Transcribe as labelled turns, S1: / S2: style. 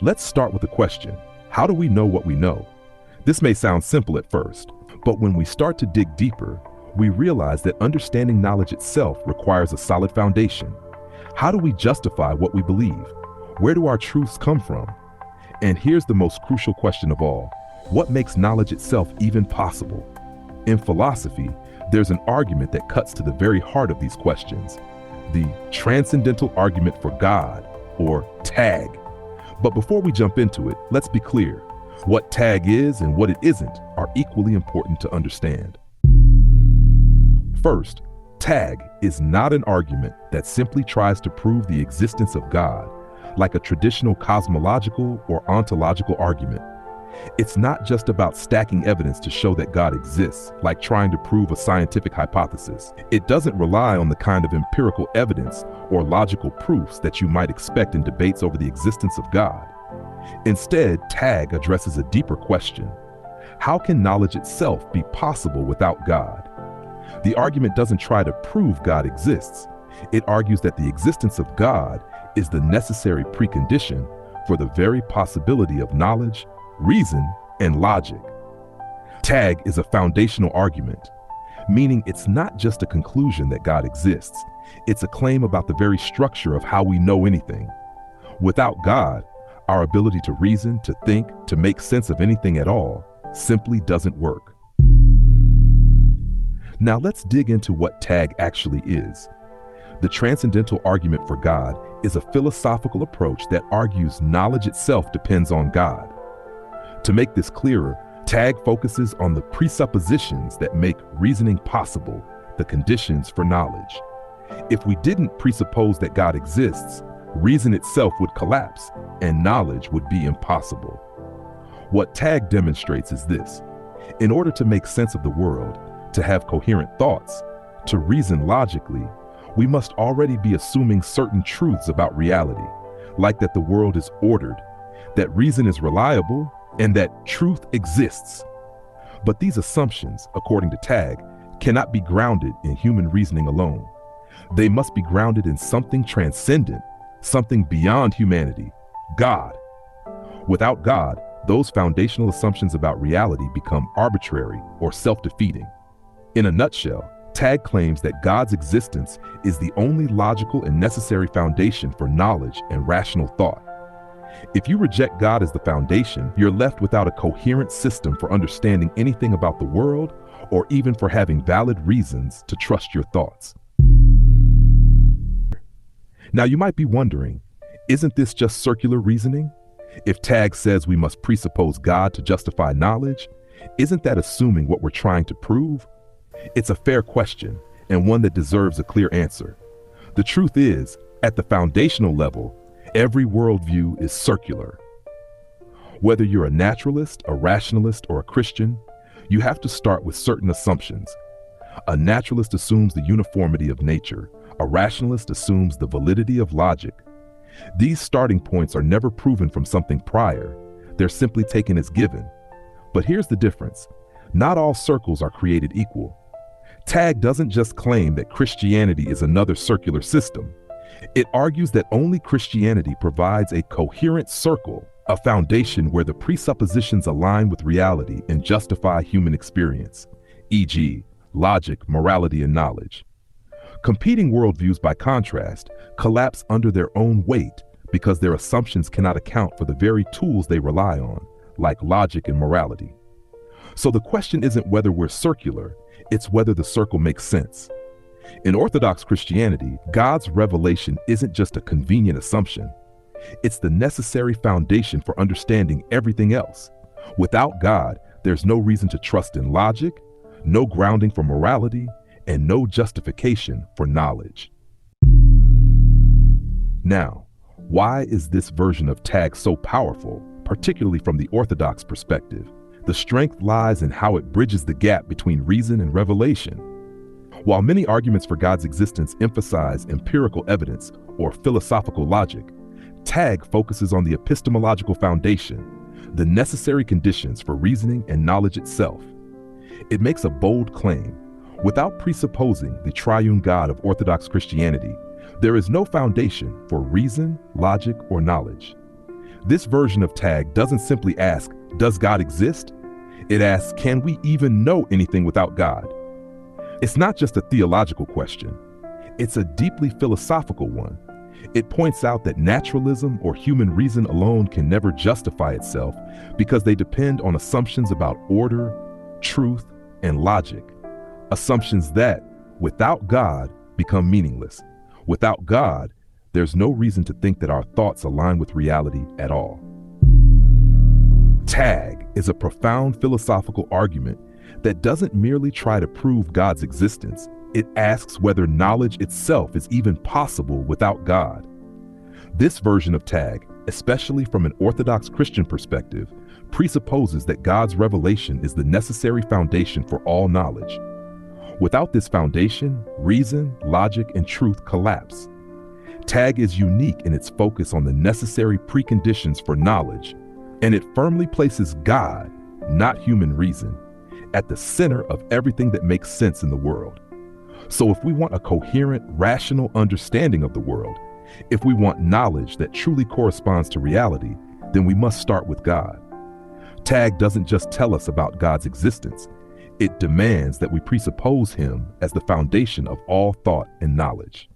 S1: Let's start with a question. How do we know what we know? This may sound simple at first, but when we start to dig deeper, we realize that understanding knowledge itself requires a solid foundation. How do we justify what we believe? Where do our truths come from? And here's the most crucial question of all. What makes knowledge itself even possible? In philosophy, there's an argument that cuts to the very heart of these questions. The Transcendental Argument for God, or TAG. But before we jump into it, let's be clear. What TAG is and what it isn't are equally important to understand. First, TAG is not an argument that simply tries to prove the existence of God, like a traditional cosmological or ontological argument. It's not just about stacking evidence to show that God exists, like trying to prove a scientific hypothesis. It doesn't rely on the kind of empirical evidence or logical proofs that you might expect in debates over the existence of God. Instead, TAG addresses a deeper question. How can knowledge itself be possible without God? The argument doesn't try to prove God exists. It argues that the existence of God is the necessary precondition for the very possibility of knowledge, reason, and logic. TAG is a foundational argument, meaning it's not just a conclusion that God exists. It's a claim about the very structure of how we know anything. Without God, our ability to reason, to think, to make sense of anything at all simply doesn't work. Now let's dig into what TAG actually is. The Transcendental Argument for God is a philosophical approach that argues knowledge itself depends on God. To make this clearer, TAG focuses on the presuppositions that make reasoning possible, the conditions for knowledge. If we didn't presuppose that God exists, reason itself would collapse and knowledge would be impossible. What TAG demonstrates is this. In order to make sense of the world, to have coherent thoughts, to reason logically, we must already be assuming certain truths about reality, like that the world is ordered, that reason is reliable, and that truth exists. But these assumptions, according to TAG, cannot be grounded in human reasoning alone. They must be grounded in something transcendent, something beyond humanity, God. Without God, those foundational assumptions about reality become arbitrary or self-defeating. In a nutshell, TAG claims that God's existence is the only logical and necessary foundation for knowledge and rational thought. If you reject God as the foundation, you're left without a coherent system for understanding anything about the world or even for having valid reasons to trust your thoughts. Now you might be wondering, isn't this just circular reasoning? If TAG says we must presuppose God to justify knowledge, isn't that assuming what we're trying to prove? It's a fair question and one that deserves a clear answer. The truth is, at the foundational level, every worldview is circular. Whether you're a naturalist, a rationalist, or a Christian, you have to start with certain assumptions. A naturalist assumes the uniformity of nature. A rationalist assumes the validity of logic. These starting points are never proven from something prior. They're simply taken as given. But here's the difference. Not all circles are created equal. TAG doesn't just claim that Christianity is another circular system. It argues that only Christianity provides a coherent circle, a foundation where the presuppositions align with reality and justify human experience, e.g., logic, morality, and knowledge. Competing worldviews, by contrast, collapse under their own weight because their assumptions cannot account for the very tools they rely on, like logic and morality. So the question isn't whether we're circular, it's whether the circle makes sense. In Orthodox Christianity, God's revelation isn't just a convenient assumption. It's the necessary foundation for understanding everything else. Without God, there's no reason to trust in logic, no grounding for morality, and no justification for knowledge. Now, why is this version of TAG so powerful, particularly from the Orthodox perspective? The strength lies in how it bridges the gap between reason and revelation. While many arguments for God's existence emphasize empirical evidence or philosophical logic, TAG focuses on the epistemological foundation, the necessary conditions for reasoning and knowledge itself. It makes a bold claim. Without presupposing the triune God of Orthodox Christianity, there is no foundation for reason, logic, or knowledge. This version of tag doesn't simply ask, does God exist? It asks, can we even know anything without God? It's not just a theological question. It's a deeply philosophical one. It points out that naturalism or human reason alone can never justify itself because they depend on assumptions about order, truth, and logic. Assumptions that, without God, become meaningless. Without God, there's no reason to think that our thoughts align with reality at all. Tag is a profound philosophical argument that doesn't merely try to prove God's existence. It asks whether knowledge itself is even possible without God. This version of tag, especially from an Orthodox Christian perspective, presupposes that God's revelation is the necessary foundation for all knowledge. Without this foundation, reason, logic, and truth collapse. Tag is unique in its focus on the necessary preconditions for knowledge, and it firmly places God, not human reason, at the center of everything that makes sense in the world. So if we want a coherent, rational understanding of the world, if we want knowledge that truly corresponds to reality, then we must start with God. Tag doesn't just tell us about God's existence. It demands that we presuppose him as the foundation of all thought and knowledge.